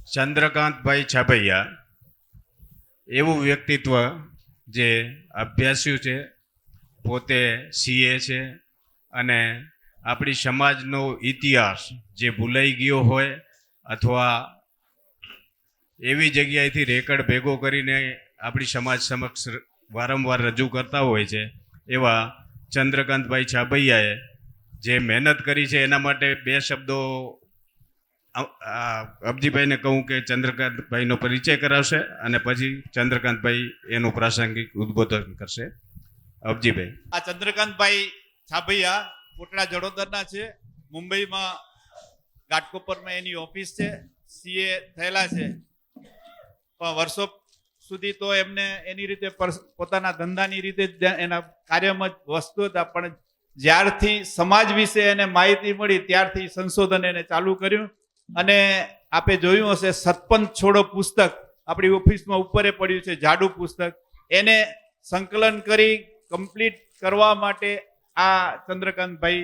ચંદ્રકાંતભાઈ છાપૈયા એવું વ્યક્તિત્વ જે અભ્યાસ્યું છે, પોતે સીએ છે અને આપણી સમાજનો ઇતિહાસ જે ભૂલાઈ ગયો હોય અથવા એવી જગ્યાએથી રેકર્ડ ભેગો કરીને આપણી સમાજ સમક્ષ વારંવાર રજૂ કરતા હોય છે, એવા ચંદ્રકાંતભાઈ છાપૈયાએ જે મહેનત કરી છે એના માટે બે શબ્દો અબજીભાઈને કહું કે ચંદ્રકાંતભાઈનો પરિચય કરાવશે અને પછી ચંદ્રકાંતભાઈ એનું પ્રાસંગિક ઉદ્બોધન કરશે. અબજીભાઈ. આ ચંદ્રકાંતભાઈ છાપૈયા કોટડા જડોદરના છે. મુંબઈમાં ઘાટકોપરમાં એની ઓફિસ છે. સીએ થયેલા છે, પણ વર્ષો સુધી તો એમને એની રીતે પોતાના ધંધાની રીતે એના કાર્યમાં જ વસ્તુ હતા. પણ જ્યારથી સમાજ વિશે એને માહિતી મળી ત્યારથી સંશોધન એને ચાલુ કર્યું. અને આપે જોયું હશે, સતપંથ છોડો પુસ્તક આપણી ઓફિસમાં ઉપરે પડ્યું છે, જાડું પુસ્તક. એને સંકલન કરી કમ્પ્લીટ કરવા માટે આ ચંદ્રકાંતભાઈ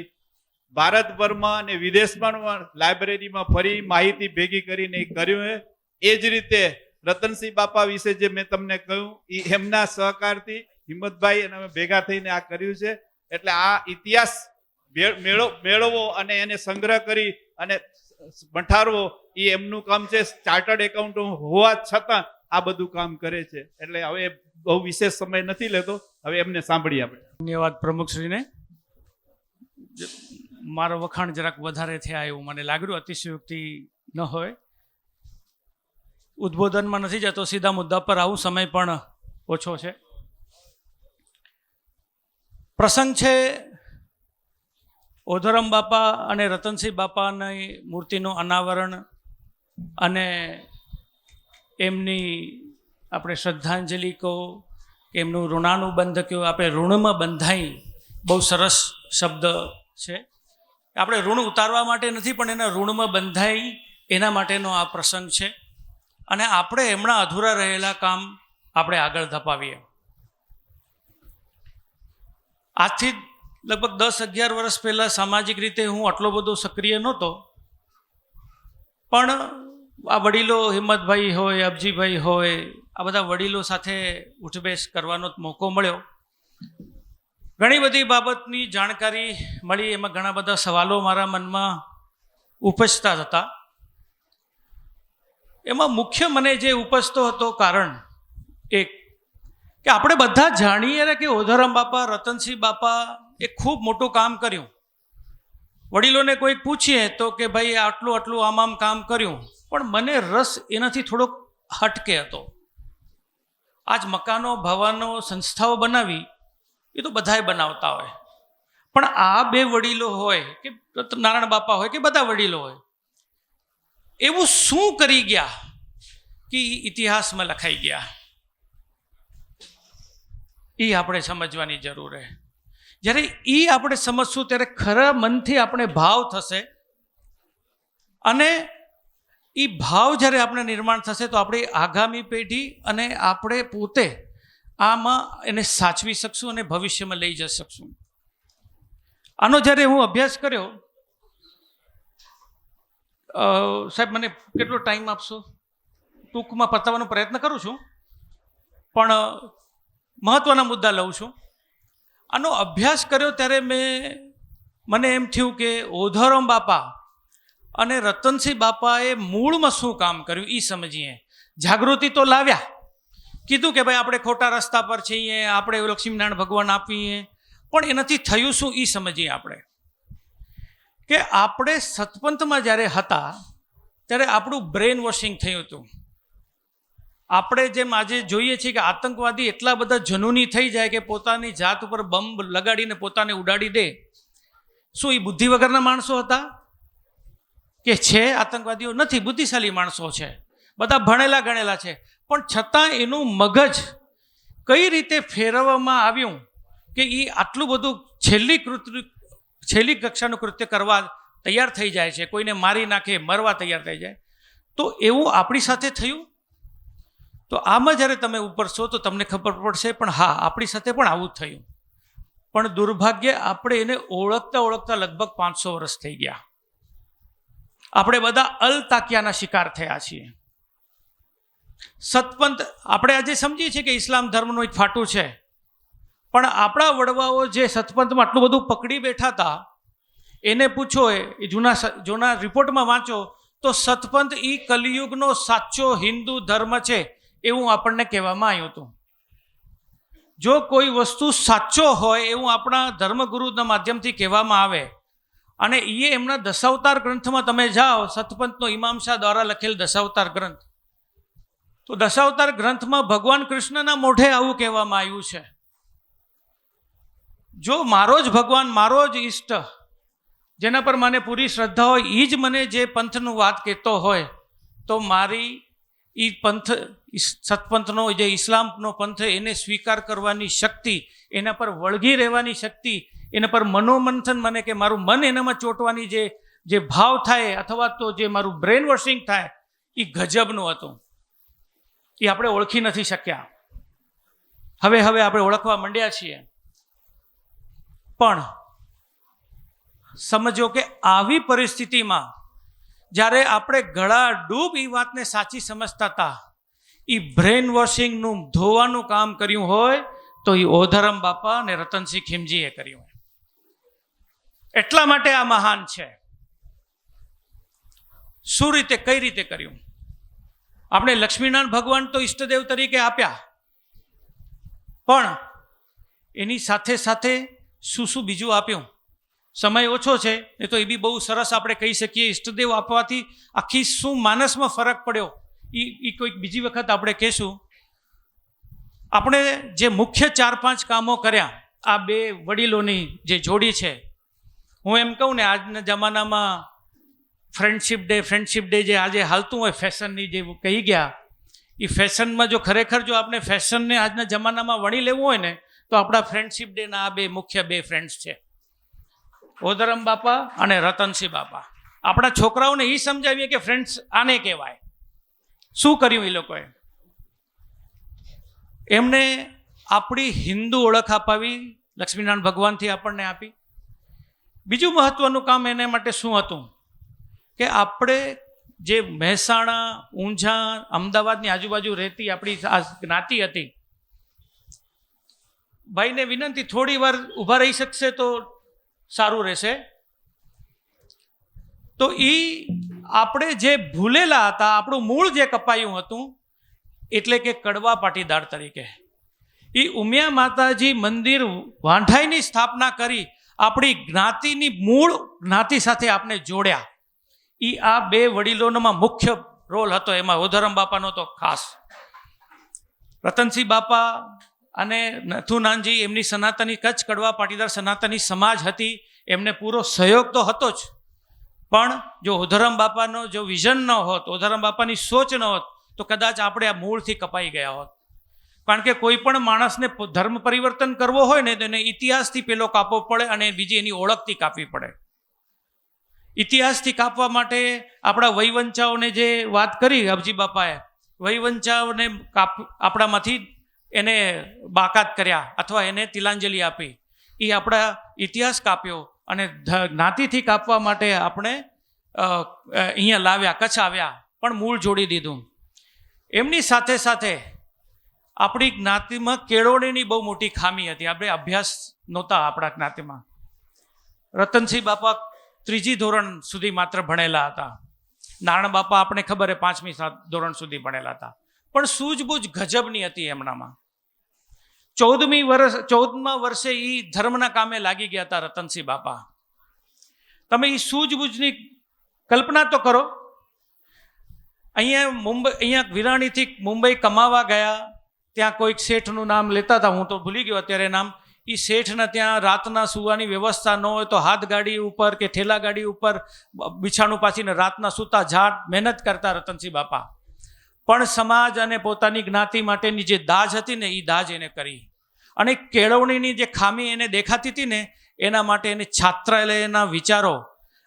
ભારતભરમાં અને વિદેશમાં લાઇબ્રેરીમાં ફરી માહિતી ભેગી કરીને કર્યું. એ જ રીતે રતનસિંહ બાપા વિશે જે મેં તમને કહ્યું, એ એમના સહકારથી હિંમતભાઈ અને અમે ભેગા થઈને આ કર્યું છે. એટલે આ ઇતિહાસ મેળવવો અને એને સંગ્રહ કરી અને બંધારવો એ એમનું કામ છે. ચાર્ટર્ડ એકાઉન્ટ હોવા છતાં આ બધું કામ કરે છે. એટલે હવે બહુ વિશેષ સમય નથી લેતો, હવે એમને સાંભળીએ આપણે. ધન્યવાદ પ્રમુખશ્રીને. મારો વખાણ જરાક વધારે થયા એવું મને લાગ્યું, અતિશયોક્તિ ન હોય. ઉદ્બોધનમાં નથી જતો, સીધા મુદ્દા પર આવું, સમય પણ ઓછો છે. પ્રસંગ છે ઓધરમ બાપા અને રતનસિંહ બાપાની મૂર્તિનું અનાવરણ અને એમની આપણે શ્રદ્ધાંજલિ કહો કે એમનું ઋણાનુબંધ કહો, આપણે ઋણમાં બંધાઈ, બહુ સરસ શબ્દ છે. આપણે ઋણ ઉતારવા માટે નથી, પણ એના ઋણમાં બંધાઈ એના માટેનો આ પ્રસંગ છે. અને આપણે એમના અધૂરા રહેલા કામ આપણે આગળ ધપાવીએ. આજથી લગભગ 10-11 વર્ષ પહેલાં સામાજિક રીતે હું આટલો બધો સક્રિય નહોતો, પણ આ વડીલો હિંમતભાઈ હોય, અબજીભાઈ હોય, આ બધા વડીલો સાથે ઉઠબેસ કરવાનો મોકો મળ્યો. ઘણી બધી બાબતની જાણકારી મળી. એમાં ઘણા બધા સવાલો મારા મનમાં ઉપજતા હતા. એમાં મુખ્ય મને જે ઉપજતો હતો કારણ એક કે આપણે બધા જાણીએ કે ઓધરમ બાપા, રતનસિંહ બાપા એ ખૂબ મોટું કામ કર્યું. વડીલોને કોઈક પૂછીએ તો કે ભાઈ આટલું આમ કામ કર્યું, પણ મને રસ એનાથી થોડોક હટકે હતો. આજ મકાનો, ભવનો, સંસ્થાઓ બનાવી એ તો બધાએ બનાવતા હોય, પણ આ બે વડીલો હોય કે નારાયણ બાપા હોય કે બધા વડીલો હોય, એવું શું કરી ગયા કે ઇતિહાસમાં લખાઈ ગયા, એ આપણે સમજવાની જરૂર છે. જ્યારે એ આપણે સમજશું ત્યારે ખરા મનથી આપણે ભાવ થશે, અને એ ભાવ જ્યારે આપણે નિર્માણ થશે તો આપણી આગામી પેઢી અને આપણે પોતે આમાં એને સાચવી શકશું અને ભવિષ્યમાં લઈ જઈ શકશું. આનો જ્યારે હું અભ્યાસ કર્યો, સાહેબ મને કેટલો ટાઈમ આપશો? ટૂંકમાં પતાવવાનો પ્રયત્ન કરું છું, પણ મહત્ત્વના મુદ્દા લઉં છું. આનો અભ્યાસ કર્યો ત્યારે મને એમ થયું કે ઓધરમ બાપા અને રતનસિંહ બાપાએ મૂળમાં શું કામ કર્યું એ સમજીએ. જાગૃતિ તો લાવ્યા, કીધું કે ભાઈ આપણે ખોટા રસ્તા પર છીએ, આપણે લક્ષ્મીનારાયણ ભગવાન આપીએ, પણ એનાથી થયું શું એ સમજીએ. આપણે કે આપણે સતપંથમાં જ્યારે હતા ત્યારે આપણું બ્રેન વોશિંગ થયું હતું. આપણે જેમ આજે જોઈએ છીએ કે આતંકવાદી એટલા બધા જનૂની થઈ જાય કે પોતાની જાત ઉપર બંબ લગાડીને પોતાને ઉડાડી દે. શું એ બુદ્ધિ વગરના માણસો હતા કે છે? આતંકવાદીઓ નથી, બુદ્ધિશાળી માણસો છે, બધા ભણેલા ગણેલા છે, પણ છતાં એનું મગજ કઈ રીતે ફેરવવામાં આવ્યું કે એ આટલું બધું છેલ્લી કક્ષાનું કૃત્ય કરવા તૈયાર થઈ જાય છે, કોઈને મારી નાખે, મરવા તૈયાર થઈ જાય. તો એવું આપણી સાથે થયું. તો આમાં જ્યારે તમે ઉપરશો તો તમને ખબર પડશે, પણ હા, આપણી સાથે પણ આવું જ થયું. પણ દુર્ભાગ્ય આપણે એને ઓળખતા લગભગ 500 વર્ષ થઈ ગયા. આપણે બધા અલતાકિયાના શિકાર થયા છીએ. સતપંથ આપણે આજે સમજીએ છીએ કે ઇસ્લામ ધર્મનું એક ફાટું છે, પણ આપણા વડવાઓ જે સતપંથમાં આટલું બધું પકડી બેઠા હતા, એને પૂછો, એ જૂના રિપોર્ટમાં વાંચો તો સતપંથ એ કલિયુગનો સાચો હિન્દુ ધર્મ છે એવું આપણને કહેવામાં આવ્યું હતું. જો કોઈ વસ્તુ સાચો હોય એવું આપણા ધર્મગુરુના માધ્યમથી કહેવામાં આવે, અને એ એમના દશાવતાર ગ્રંથમાં તમે જાઓ, સતપંથનો ઇમામ શાહ દ્વારા લખેલ દશાવતાર ગ્રંથ, તો દશાવતાર ગ્રંથમાં ભગવાન કૃષ્ણના મોઢે આવું કહેવામાં આવ્યું છે, જો મારો જ ભગવાન, મારો જ ઈષ્ટ, જેના પર મને પૂરી શ્રદ્ધા હોય, એ જ મને જે પંથનું વાત કહેતો હોય, તો મારી એ પંથ, સતપંથનો જે ઇસ્લામનો પંથ, એને સ્વીકાર કરવાની શક્તિ, એના પર વળગી રહેવાની શક્તિ, એના પર મનોમંથન, મને કે મારું મન એનામાં ચોંટવાની જે ભાવ થાય, અથવા તો જે મારું બ્રેન વોશિંગ થાય, એ ગજબનું હતું. એ આપણે ઓળખી નથી શક્યા. હવે આપણે ઓળખવા માંડ્યા છીએ. પણ સમજો કે આવી પરિસ્થિતિમાં જ્યારે આપણે ગળા ડૂબ એ વાતને સાચી સમજતા હતા, એ બ્રેન વોશિંગનું ધોવાનું કામ કર્યું હોય તો એ ઓધરમ બાપા અને રતનસિંહ ખીમજીએ કર્યું. એટલા માટે આ મહાન છે. શું રીતે, કઈ રીતે કર્યું? આપણે લક્ષ્મીનારાયણ ભગવાન તો ઈષ્ટદેવ તરીકે આપ્યા, પણ એની સાથે સાથે શું બીજું આપ્યું? સમય ઓછો છે એ તો એ બી બહુ સરસ આપણે કહી શકીએ. ઈષ્ટદેવ આપવાથી આખી શું માનસમાં ફરક પડ્યો એ કોઈક બીજી વખત આપણે કહેશું. આપણે જે મુખ્ય 4-5 કામો કર્યા આ બે વડીલોની જે જોડી છે, હું એમ કહું ને, આજના જમાનામાં ફ્રેન્ડશિપ ડે જે આજે હાલતું હોય, ફેશનની જે કહી ગયા, એ ફેશનમાં જો ખરેખર જો આપણે ફેશનને આજના જમાનામાં વણી લેવું હોય ને, તો આપણા ફ્રેન્ડશિપ ડેના આ મુખ્ય બે ફ્રેન્ડ્સ છે, ઓધરમ બાપા અને રતનસિંહ બાપા. આપણા છોકરાઓને એ સમજાવીએ કે ફ્રેન્ડ્સ આને કહેવાય. શું કર્યું એ લોકોએ? એમને આપણી હિન્દુ ઓળખ અપાવી, લક્ષ્મીનારાયણ ભગવાનથી આપણને આપી. બીજું મહત્વનું કામ એને માટે શું હતું કે આપણે જે મહેસાણા, ઊંઝા, અમદાવાદની આજુબાજુ રહેતી આપણી આ જ્ઞાતિ હતી, ભાઈને વિનંતી, થોડી વાર ઊભા રહી શકશે તો સારું રહેશે. તો એ આપણે જે ભૂલેલા હતા, આપણું મૂળ જે કપાયું હતું, એટલે કે કડવા પાટીદાર તરીકે એ ઉમિયા માતાજી મંદિર વાંઢાઈની સ્થાપના કરી, આપણી જ્ઞાતિની મૂળ જ્ઞાતિ સાથે આપણે જોડ્યા. એ આ બે વડીલોમાં મુખ્ય રોલ હતો. એમાં ઓધરમ બાપાનો તો ખાસ. રતનસિંહ બાપા અને નથુનાનજી, એમની સનાતની કચ્છ કડવા પાટીદાર સનાતની સમાજ હતી, એમને પૂરો સહયોગ તો હતો જ, પણ જો ઓધરમ બાપાનો જો વિઝન ન હોત, ઓધરમ બાપાની સોચ ન હોત, તો કદાચ આપણે આ મૂળથી કપાઈ ગયા હોત. કારણ કે કોઈ પણ માણસને ધર્મ પરિવર્તન કરવો હોય ને, તો એને ઇતિહાસથી પેલો કાપવો પડે અને બીજી એની ઓળખથી કાપવી પડે. ઇતિહાસથી કાપવા માટે આપણા વૈવંચાઓને જે વાત કરી અબજી બાપાએ, વૈવંચાઓને આપણામાંથી એને બાકાત કર્યા અથવા એને તિલાંજલિ આપી, એ આપણા ઇતિહાસ કાપ્યો અને જ્ઞાતિથી કાપવા માટે આપણે અહીંયા લાવ્યા, કચ્છ આવ્યા, પણ મૂળ જોડી દીધું. એમની સાથે સાથે આપણી જ્ઞાતિમાં કેળવણીની બહુ મોટી ખામી હતી. આપણે અભ્યાસ નહોતા આપણા જ્ઞાતિમાં. રતનસિંહ બાપા 3જી ધોરણ સુધી માત્ર ભણેલા હતા. નારાયણ બાપા આપણે ખબર 5મી ધોરણ સુધી ભણેલા હતા, પણ સૂઝબૂઝ ગજબની હતી એમનામાં. 14મા વર્ષે એ ધર્મના કામે લાગી ગયા હતા રતનસિંહ બાપા. તમે એ સૂઝબૂઝની કલ્પના તો કરો. અહીંયા વિરાણીથી મુંબઈ કમાવા ગયા, ત્યાં કોઈક શેઠનું નામ લેતા હતા, હું તો ભૂલી ગયો અત્યારે નામ. એ શેઠના ત્યાં રાતના સુવાની વ્યવસ્થા ન હોય તો હાથગાડી ઉપર કે ઠેલા ગાડી ઉપર બિછાણું પાછીને રાતના સૂતા, ઝાડ મહેનત કરતા રતનસિંહ બાપા. પણ સમાજ અને પોતાની જ્ઞાતિ માટેની જે દાજ હતી ને, એ દાજ એને કરી. અને કેળવણીની જે ખામી એને દેખાતી હતી ને, એના માટે એને છાત્રાલયના વિચારો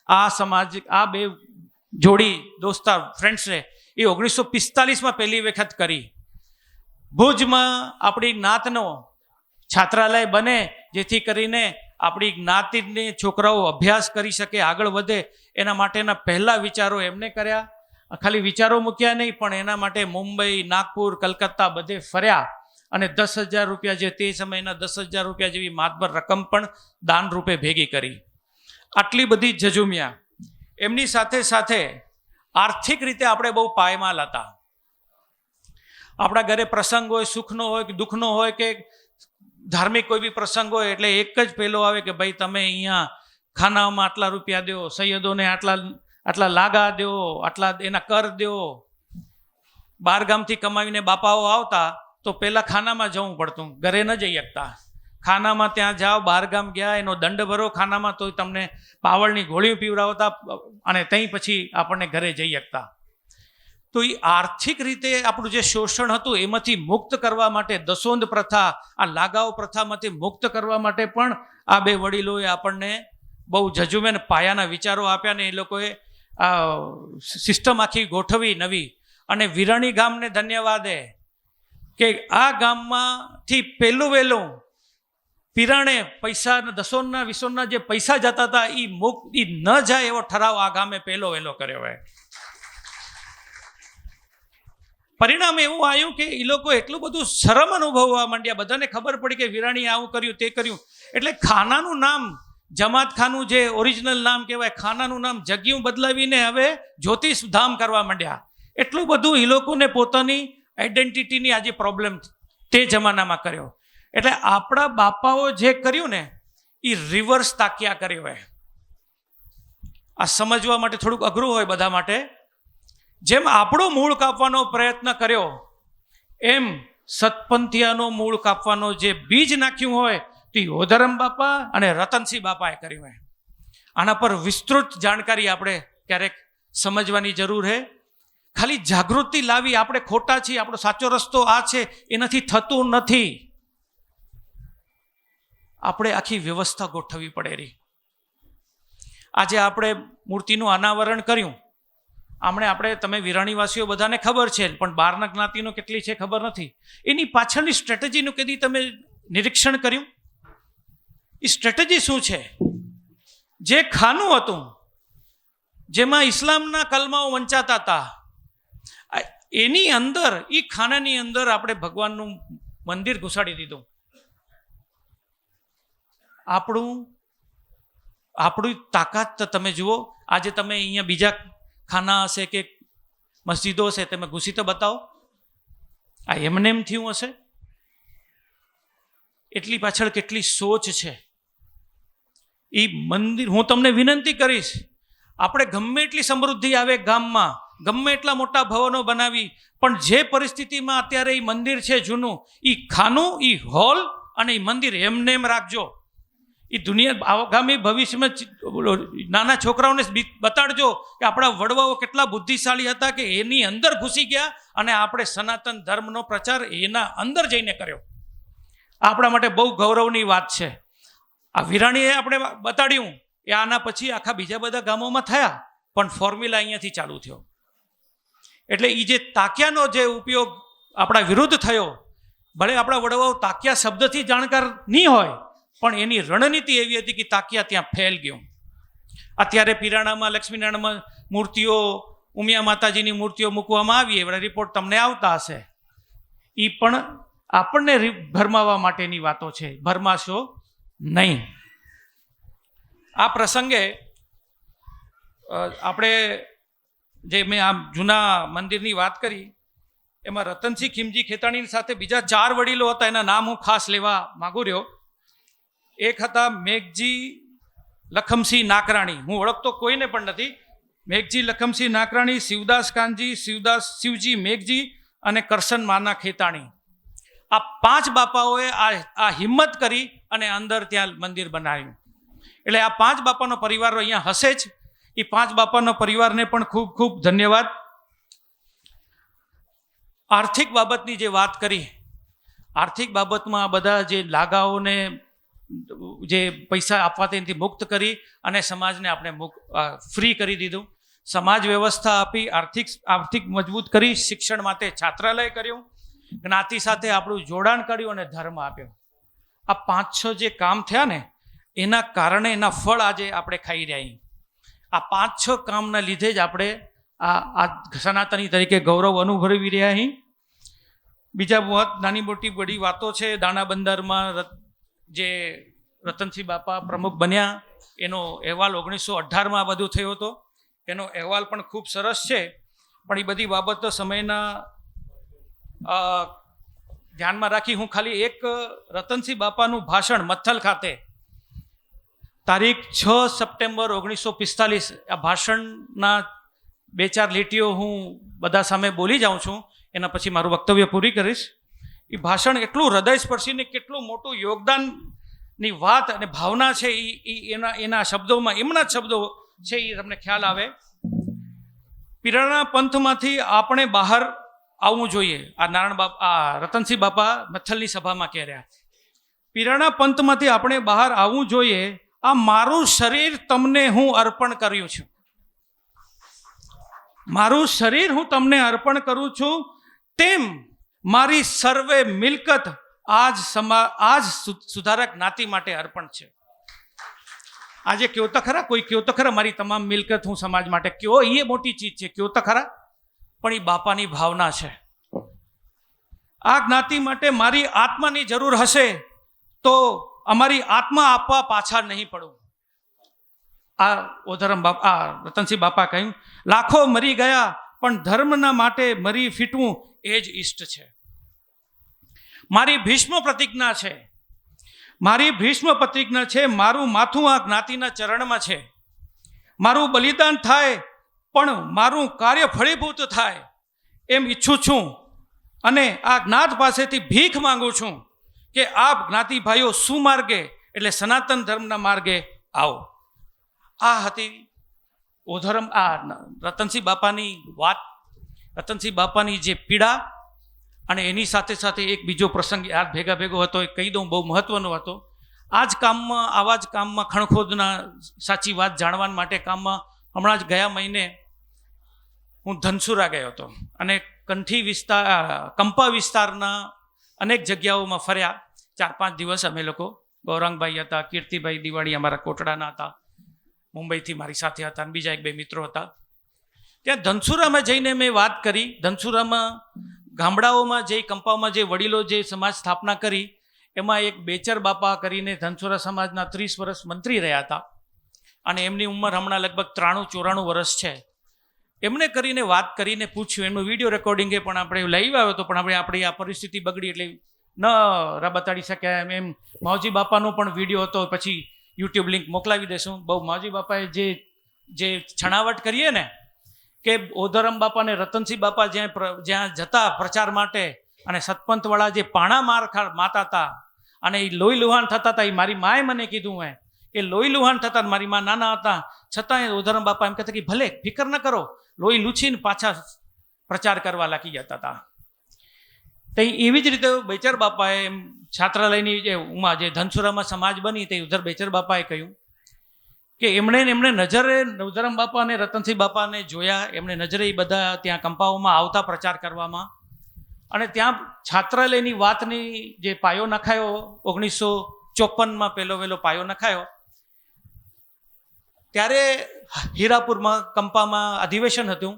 આ સમાજ, આ બે જોડી દોસ્તાર ફ્રેન્ડ્સે એ 1945માં પહેલી વખત કરી. ભુજમાં આપણી જ્ઞાતનો છાત્રાલય બને, જેથી કરીને આપણી જ્ઞાતિને છોકરાઓ અભ્યાસ કરી શકે, આગળ વધે, એના માટેના પહેલા વિચારો એમને કર્યા. ખાલી વિચારો મૂક્યા નહીં, પણ એના માટે મુંબઈ, નાગપુર, કલકત્તા બધે ફર્યા અને 10,000 રૂપિયા, જે તે સમયના 10,000 રૂપિયા જેવી માતબર રકમ પણ દાન રૂપે ભેગી કરી. આટલી બધી જજુમ્યા. એમની સાથે સાથે આર્થિક રીતે આપણે બહુ પાયમાલ હતા. આપણા ઘરે પ્રસંગ હોય, સુખનો હોય કે દુઃખનો હોય કે ધાર્મિક કોઈ બી પ્રસંગ હોય, એટલે એક જ પહેલો આવે કે ભાઈ તમે અહીંયા ખાનામાં આટલા રૂપિયા દો, સૈયદોને આટલા લાગા દો, આટલા એના કર દો. બહારગામથી કમાવીને બાપાઓ આવતા તો પહેલાં ખાનામાં જવું પડતું, ઘરે ન જઈ શકતા. ખાનામાં ત્યાં જાઓ, બહારગામ ગયા, એનો દંડ ભરો ખાનામાં, તો તમને પાવળની ગોળીઓ પીવડાવતા અને ત્યાં પછી આપણને ઘરે જઈ શકતા. તો એ આર્થિક રીતે આપણું જે શોષણ હતું એમાંથી મુક્ત કરવા માટે દસોંદ પ્રથા, આ લાગાઓ પ્રથામાંથી મુક્ત કરવા માટે પણ આ બે વડીલોએ આપણને બહુ જજુમે પાયાના વિચારો આપ્યા ને એ લોકોએ આ સિસ્ટમ આખી ગોઠવી નવી. અને વિરાણી ગામને ધન્યવાદ કે આ ગામમાંથી પહેલું વહેલું પિરાણે પૈસા દસોના વિસોના જે પૈસા જતા હતા એ ન જાય એવો ઠરાવ આ ગામે પહેલો વહેલો કર્યો હોય. પરિણામ એવું આવ્યું કે એ લોકો એટલું બધું શરમ અનુભવવા માંડ્યા. બધાને ખબર પડી કે વિરાણી આવું કર્યું, તે કર્યું. એટલે ખાનાનું નામ, જમાત ખાનું જે ઓરિજિનલ નામ કહેવાય, ખાનાનું નામ જગ્યું બદલાવીને હવે જ્યોતિષ ધામ કરવા માંડ્યા. એટલું બધું એ લોકોને પોતાની આઈડેન્ટિટીની આજે પ્રોબ્લેમ તે જમાનામાં કર્યો. એટલે આપણા બાપાઓ જે કર્યું ને એ રિવર્સ તાક્યા કર્યું હોય. આ સમજવા માટે થોડુંક અઘરું હોય બધા માટે. જેમ આપણો મૂળ કાપવાનો પ્રયત્ન કર્યો એમ સતપંથિયાનો મૂળ કાપવાનો જે બીજ નાખ્યું હોય તે યોધારામ બાપા અને રતનસિંહ બાપાએ કર્યું હોય. આના પર વિસ્તૃત જાણકારી આપણે ક્યારેક સમજવાની જરૂર છે. ખાલી જાગૃતિ લાવી આપણે ખોટા છીએ, આપણો સાચો રસ્તો આ છે, એનાથી થતું નથી. આપણે આખી વ્યવસ્થા ગોઠવવી પડે રહી. આજે આપણે મૂર્તિનું અનાવરણ કર્યું. આપણે તમે વિરાણીવાસીઓ બધાને ખબર છે, પણ બહારના જ્ઞાતિનો કેટલી છે ખબર નથી. એની પાછળની સ્ટ્રેટેજીનું કદી તમે નિરીક્ષણ કર્યું? એ સ્ટ્રેટેજી શું છે? જે ખાનું હતું જેમાં ઇસ્લામના કલમાઓ વંચાતા હતા, એની અંદર, એ ખાનાની અંદર આપણે ભગવાનનું મંદિર ઘુસાડી દીધું. આપણી તાકાત તમે જુઓ. આજે તમે અહીંયા બીજા ખાના હશે કે મસ્જિદો હશે, તમે ઘૂસી તો બતાવો. આ એમને એમ થયું હશે? એટલી પાછળ કેટલી સોચ છે. એ મંદિર, હું તમને વિનંતી કરીશ, આપણે ગમે એટલી સમૃદ્ધિ આવે ગામમાં, ગમે એટલા મોટા ભવનો બનાવી, પણ જે પરિસ્થિતિમાં અત્યારે એ મંદિર છે જૂનું, એ ખાનું, એ હોલ અને એ મંદિર એમને એમ રાખજો. એ દુનિયા આગામી ભવિષ્યમાં નાના છોકરાઓને બતાડજો કે આપણા વડવાઓ કેટલા બુદ્ધિશાળી હતા કે એની અંદર ઘૂસી ગયા અને આપણે સનાતન ધર્મનો પ્રચાર એના અંદર જઈને કર્યો. આપણા માટે બહુ ગૌરવની વાત છે. આ વિરાણીએ આપણે બતાડ્યું એ આના પછી આખા બીજા બધા ગામોમાં થયા, પણ ફોર્મ્યુલા અહીંયાથી ચાલુ થયો. એટલે એ જે તાક્યાનો જે ઉપયોગ આપણા વિરુદ્ધ થયો, ભલે આપણા વડવાઓ તાક્યા શબ્દથી જાણકાર નહીં હોય, પણ એની રણનીતિ એવી હતી કે તાક્યા ત્યાં ફેલ ગયું. અત્યારે પિરાણામાં, લક્ષ્મીનારાયણમાં મૂર્તિઓ, ઉમિયા માતાજીની મૂર્તિઓ મૂકવામાં આવી, એવડા રિપોર્ટ તમને આવતા હશે. એ પણ આપણને ભરમાવા માટેની વાતો છે, ભરમાશો નહીં. આ પ્રસંગે આપણે જે મેં આ જૂના મંદિરની વાત કરી, એમાં રતનસિંહ ખીમજી ખેતાણીની સાથે બીજા 4 વડીલો હતા. એના નામ હું ખાસ લેવા માગું રહ્યો. એક હતા મેઘજી લખમસિંહ નાકરાણી. હું ઓળખતો કોઈને પણ નથી. મેઘજી લખમસિંહ નાકરાણી, શિવદાસ કાનજી, શિવજી મેઘજી અને કરશન માના ખેતાણી. આ 5 બાપાઓએ આ હિંમત કરી અને અંદર ત્યાં મંદિર બનાવ્યું. એટલે આ 5 બાપાનો પરિવાર અહીંયા હશે જ. એ 5 બાપાનો પરિવારને પણ ખૂબ ખૂબ ધન્યવાદ. આર્થિક બાબતની જે વાત કરી, આર્થિક બાબતમાં બધા જે લાગાઓને જે પૈસા આપવા તેનાથી મુક્ત કરી અને સમાજને આપણે ફ્રી કરી દીધું. સમાજ વ્યવસ્થા આપી, આર્થિક મજબૂત કરી, શિક્ષણ માટે છાત્રાલય કર્યું, જ્ઞાતિ સાથે આપણું જોડાણ કર્યું અને ધર્મ આપ્યો. આ 5-6 જે કામ થયા ને, એના કારણે એના ફળ આજે આપણે ખાઈ રહ્યા. આ 5-6 કામના લીધે જ આપણે આ સનાતની તરીકે ગૌરવ અનુભવી રહ્યા અહીં. બીજા નાની મોટી બધી વાતો છે. દાણા બંદરમાં જે રતનસિંહ બાપા પ્રમુખ બન્યા એનો અહેવાલ 1918માં બધું થયો હતો. એનો અહેવાલ પણ ખૂબ સરસ છે. પણ એ બધી બાબતો સમયના ધ્યાનમાં રાખી હું ખાલી એક રતનસિંહ બાપાનું ભાષણ મથલ ખાતે તારીખ 6 સપ્ટેમ્બર 1945 આ ભાષણના 2-4 લીટીઓ હું બધા સામે બોલી જાઉં છું. એના પછી મારું વક્તવ્ય પૂરી કરીશ. એ ભાષણ એટલું હૃદયસ્પર્શીને કેટલું મોટું યોગદાનની વાત અને ભાવના છે એ એના શબ્દોમાં એમના જ શબ્દો છે એ તમને ખ્યાલ આવે. પીરાણા પંથમાંથી આપણે બહાર આવવું જોઈએ. આ રતનસિંહ બાપા મથલની સભામાં કહી રહ્યા. પીરાણા પંથમાંથી આપણે બહાર આવવું જોઈએ. આ મારું શરીર તમને હું અર્પણ કર્યું છું. મારું શરીર હું તમને અર્પણ કરું છું. તેમ મારી સર્વે મિલકત આજ સુધારક જ્ઞાતિ માટે અર્પણ છે. આજે કયો તો ખરા, કોઈ કયો તો ખરા મારી તમામ મિલકત હું સમાજ માટે, કયો એ મોટી ચીજ છે, કયો તો ખરા. પણ એ બાપાની ભાવના છે. આ જ્ઞાતિ માટે મારી આત્માની જરૂર હશે તો અમારી આત્મા આપવા પાછા નહીં પડું. આ ઓધરમ બાપા રતનસિંહ બાપા કહ્યું, લાખો મરી ગયા પણ ધર્મના માટે મરી ફીટવું એ જ ઈષ્ટ છે. મારી ભીષ્મ પ્રતિજ્ઞા છે. મારી ભીષ્મ પ્રતિજ્ઞા છે. મારું માથું આ જ્ઞાતિના ચરણમાં છે. મારું બલિદાન થાય પણ મારું કાર્ય ફળીભૂત થાય એમ ઈચ્છું છું. અને આ જ્ઞાત પાસેથી ભીખ માંગુ છું કે આપ જ્ઞાતિ ભાઈઓ સુમાર્ગે એટલે સનાતન ધર્મના માર્ગે આવો. આ હતી ઓધરમ રતનસિંહ બાપાની વાત, રતનસિંહ બાપાની જે પીડા. અને એની સાથે સાથે એક બીજો પ્રસંગ યાદ ભેગો હતો, એ કહી દઉં, બહુ મહત્વનો હતો. આવા જ કામમાં ખણખોદના સાચી વાત જાણવા માટે કામમાં હમણાં જ ગયા મહિને હું ધનસુરા ગયો હતો અને કંપા વિસ્તારના અનેક જગ્યાઓમાં ફર્યા. 4-5 દિવસ અમે લોકો, ગૌરાંગભાઈ હતા, કીર્તિભાઈ દિવાળી અમારા કોટડાના હતા, મુંબઈથી મારી સાથે હતા, અને બીજા 1-2 મિત્રો હતા. ત્યાં ધનસુરામાં જઈને મેં વાત કરી. ધનસુરામાં ગામડાઓમાં જે કંપાઓમાં જે વડીલો જે સમાજ સ્થાપના કરી એમાં એક બેચર બાપા કરીને ધનસુરા સમાજના 30 વર્ષ મંત્રી રહ્યા હતા અને એમની ઉંમર હમણાં લગભગ 93-94 વર્ષ છે. એમને કરીને વાત કરીને પૂછ્યું, એમનું વિડીયો રેકોર્ડિંગ પણ આપણે લઈ આવ્યો હતો, પણ આપણી આ પરિસ્થિતિ બગડી એટલે ન બતાડી શક્યા. એમ માવજી બાપાનો પણ વિડીયો હતો, પછી યુટ્યુબ લિંક મોકલાવી દેશું. બહુ માવજી બાપાએ જે છણાવટ કરીએ ને કે ઓધરમ બાપા ને રતનસિંહ બાપા જ્યાં જતા પ્રચાર માટે અને સતપંથવાળા જે પાણા માતા હતા અને એ લોહી લુહાણ થતા હતા, એ મારી માએ મને કીધું હે એ લોહી લુહાણ થતા, મારી મા નાના હતા છતાં ઓધરમ બાપા એમ કહેતા કે ભલે ફિકર ન કરો, લોહી લૂછીને પાછા પ્રચાર કરવા લાગી જતા હતા. તો એવી જ રીતે બેચર બાપાએ એમ છાત્રાલયની જે ધનસુરામાં સમાજ બની તે ઉધર બેચર બાપાએ કહ્યું કે એમણે નજરે ઓધરમ બાપા અને રતનસિંહ બાપાને જોયા. એમણે નજરે એ બધા ત્યાં કંપાઓમાં આવતા પ્રચાર કરવામાં, અને ત્યાં છાત્રાલયની વાતની જે પાયો નખાયો 1954માં પહેલો પાયો નખાયો. ત્યારે હીરાપુરમાં કંપામાં અધિવેશન હતું.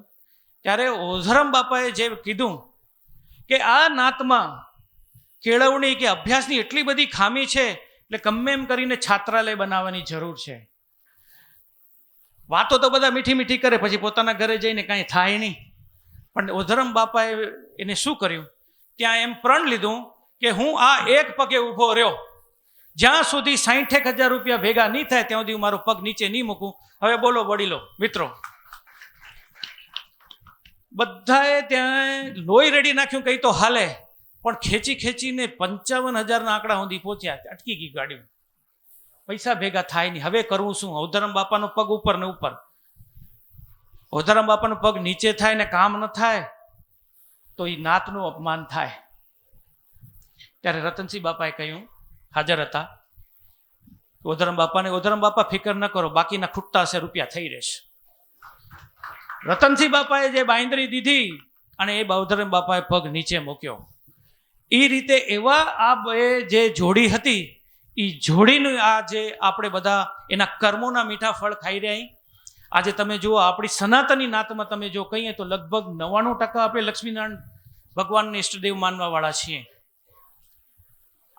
ત્યારે ઓધરમ બાપાએ જે કીધું કે આ નાતમાં કેળવણી કે અભ્યાસની એટલી બધી ખામી છે એટલે ગમે એમ કરીને છાત્રાલય બનાવવાની જરૂર છે. વાતો તો બધા મીઠી કરે, પછી પોતાના ઘરે જઈને કાંઈ થાય નહીં. પણ ઓધરમ બાપાએ એને શું કર્યું, ત્યાં એમ પ્રણ લીધું કે હું આ એક પગે ઊભો રહ્યો, જ્યાં સુધી 60,000 રૂપિયા ભેગા નહીં થાય ત્યાં સુધી હું મારો પગ નીચે નહીં મૂકું. હવે બોલો વડીલો મિત્રો, બધાએ ત્યાં લોહી રેડી નાખ્યું, કંઈ તો હાલે, પણ ખેંચીને 55,000ના આંકડા સુધી પહોંચ્યા. અટકી ગઈ ગાડી, પૈસા ભેગા થાય નહીં. હવે કરવું શું? ઓધરમ બાપાનો પગ ઉપર ને ઉપર, ઓધરમ બાપાનો પગ નીચે થાય ને કામ ન થાય તો એ નાતનું અપમાન થાય. ત્યારે રતનસિંહ બાપાએ કહ્યું, હાજર હતા ઓધરમ બાપા ફિકર ન કરો, બાકીના ખૂટતા હશે રૂપિયા થઈ રહેશે. રતનસિંહ બાપાએ જે બાંયધરી દીધી અને એ ઓધરમ બાપાએ પગ નીચે મૂક્યો. એ રીતે એવા આ બે જે જોડી હતી, એ જોડીનું આ જે આપણે બધા એના કર્મોના મીઠા ફળ ખાઈ રહ્યા. આજે તમે જુઓ આપણી સનાતની નાતમાં તમે જો કહીએ તો લગભગ 99% આપણે લક્ષ્મીનારાયણ ભગવાનને ઈષ્ટદેવ માનવાવાળા છીએ.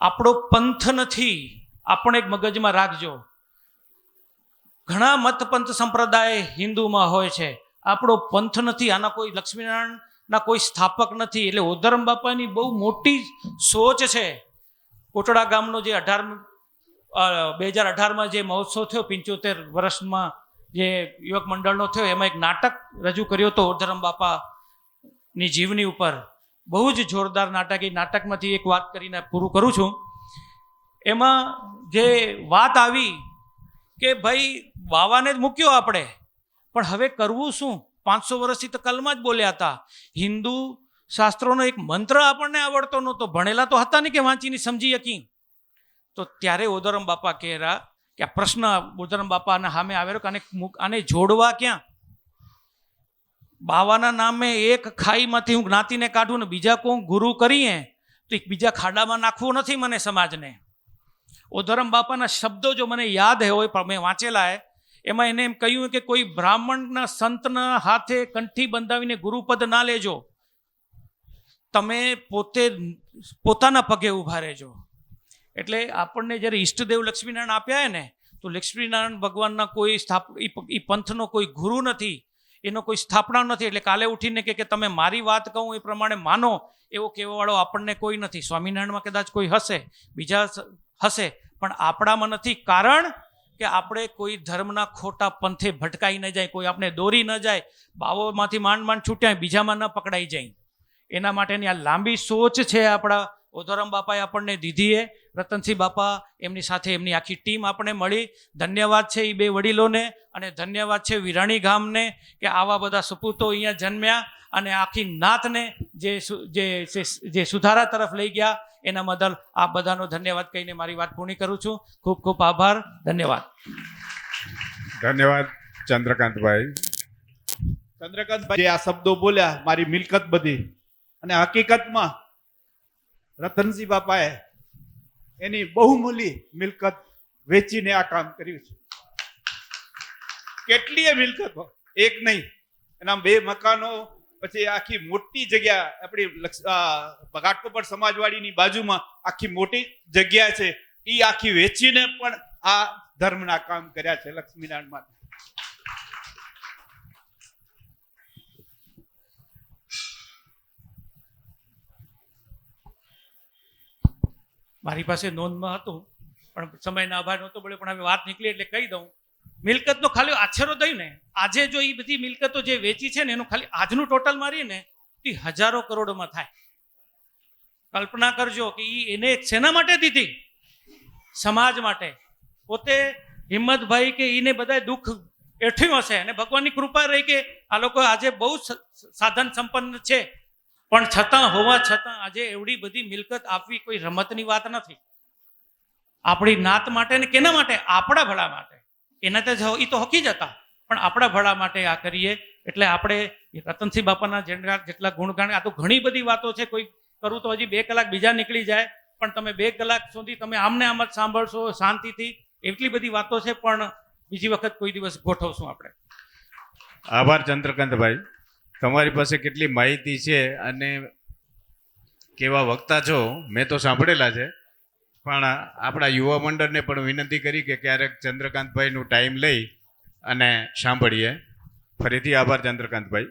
આપણો પંથ નથી, આપણે એક મગજમાં રાખજો. ઘણા મત પંથ સંપ્રદાય હિન્દુમાં હોય છે, આપણો પંથ નથી. આના કોઈ લક્ષ્મીનારાયણના કોઈ સ્થાપક નથી. એટલે ઓધરમ બાપાની બહુ મોટી સોચ છે. કોટડા ગામનો જે 2018માં જે મહોત્સવ થયો, 75 વર્ષમાં જે યુવક મંડળનો થયો, એમાં એક નાટક રજૂ કર્યો હતો ઓધરમ બાપાની જીવની ઉપર. બહુ જ જોરદાર નાટક. એ નાટકમાંથી એક વાત કરીને પૂરું કરું છું. એમાં જે વાત આવી કે ભાઈ બાવાને જ મૂક્યો આપણે, પણ હવે કરવું શું? 500 વર્ષથી તો કલમાં જ બોલ્યા હતા. હિન્દુ શાસ્ત્રોનો એક મંત્ર આપણને આવડતો નહોતો, ભણેલા તો હતા નહીં કે વાંચીને સમજી શકી. તો ત્યારે ઓધરમ બાપા કહેરા કે આ પ્રશ્ન ઓધરમ બાપાના સામે આવેલો કે આને જોડવા ક્યાં? બાવાના નામે એક ખાઈમાંથી હું જ્ઞાતિને કાઢું ને બીજા કોઈ ગુરુ કરીએ તો એક બીજા ખાડામાં નાખવું નથી મને સમાજને. ઓધરમ બાપાના શબ્દો જો મને યાદ હોય પણ મેં વાંચેલા એમાં એને એમ કહ્યું કે કોઈ બ્રાહ્મણના સંતના હાથે કંઠી બંધાવીને ગુરુપદ ના લેજો, તમે પોતાના પગે ઊભા રહેજો. એટલે આપણને જ્યારે ઈષ્ટદેવ લક્ષ્મીનારાયણ આપ્યા ને, તો લક્ષ્મીનારાયણ ભગવાનના કોઈ એ પંથનો કોઈ ગુરુ નથી, એનો કોઈ સ્થાપના નથી. એટલે કાલે ઉઠીને કે તમે મારી વાત કહું એ પ્રમાણે માનો એવો કહેવાવાળો આપણને કોઈ નથી. સ્વામિનારાયણમાં કદાચ કોઈ હશે, બીજા હશે, પણ આપણામાં નથી. કારણ કે આપણે કોઈ ધર્મના ખોટા પંથે ભટકાઈ ન જાય, કોઈ આપણે દોરી ન જાય, બાવોમાંથી માંડ છૂટ્યા બીજામાં ન પકડાઈ જાય. એના માટેની આ લાંબી સોચ છે આપણા ઓધરમ બાપાએ આપણને દીધી. રતનસિંહ બાપા એમની સાથે એમની આખી ટીમ આપણે મળી. ધન્યવાદ છે એ બે વડીલોને, અને ધન્યવાદ છે વિરાણી ગામને કે આવા બધા સપૂતો અહીંયા જન્મ્યા અને આખી નાતને જે સુધારા તરફ લઈ ગયા. એના બદલ આ બધાનો ધન્યવાદ કહીને મારી વાત પૂર્ણ કરું છું. ખૂબ ખૂબ આભાર. ધન્યવાદ. ધન્યવાદ ચંદ્રકાંતભાઈ. ચંદ્રકાંતભાઈ જે આ શબ્દો બોલ્યા, મારી મિલકત બધી, અને હકીકતમાં રતનસિંહ બાપાએ એની બહુમૂલ્ય મિલકત વેચીને આ કામ કર્યું છે. કેટલીય મિલકતો, એક નહીં, એના 2 મકાનો, પછી આખી મોટી જગ્યા આપણી ઘાટકોપર સમાજવાડીની બાજુમાં આખી મોટી જગ્યા છે, એ આખી વેચીને પણ આ ધર્મના કામ કર્યા છે લક્ષ્મીનારાયણ માટે. મારી પાસે નોંધમાં હતું પણ સમયના અભાવ નહોતો પડ્યો, પણ હવે વાત નીકળી એટલે કહી દઉં. મિલકતનો ખાલી આછરો દઈ ને, આજે જો એ બધી મિલકતો જે વેચી છે ને એનું ખાલી આજનું ટોટલ મારીએ ને એ હજારો કરોડમાં થાય. કલ્પના કરજો કે એને શેના માટે દીધી? સમાજ માટે. પોતે હિંમતભાઈ કે એને બધા દુઃખ એઠ્યું હશે અને ભગવાનની કૃપા રહી કે આ લોકો આજે બહુ સાધન સંપન્ન છે, પણ છતાં હોવા છતાં આજે એવડી બધી મિલકત આપવી કોઈ રમતની વાત નથી. આપણી નાત માટે ને કેના માટે? આપણા ભલા માટે. એના તો એ તો હકી જ હતા, પણ આપણા ભલા માટે આ કરીએ. એટલે આપણે રતનસિંહ બાપાના જેટલા ગુણગાન, આ તો ઘણી બધી વાતો છે, કોઈ કરું તો હજી 2 કલાક બીજા નીકળી જાય, પણ તમે 2 કલાક સુધી તમે આમને આમ જ સાંભળશો શાંતિથી. એટલી બધી વાતો છે, પણ બીજી વખત કોઈ દિવસ ગોઠવશું આપણે. આભાર ચંદ્રકાંતભાઈ. તમારી પાસે કેટલી માહિતી છે અને કેવા વક્તા છો મેં તો સાંભળેલા છે, પણ આપણા યુવા મંડળને પણ વિનંતી કરી કે ક્યારેક ચંદ્રકાંતભાઈનું ટાઈમ લઈ અને સાંભળીએ. ફરીથી આભાર ચંદ્રકાંતભાઈ.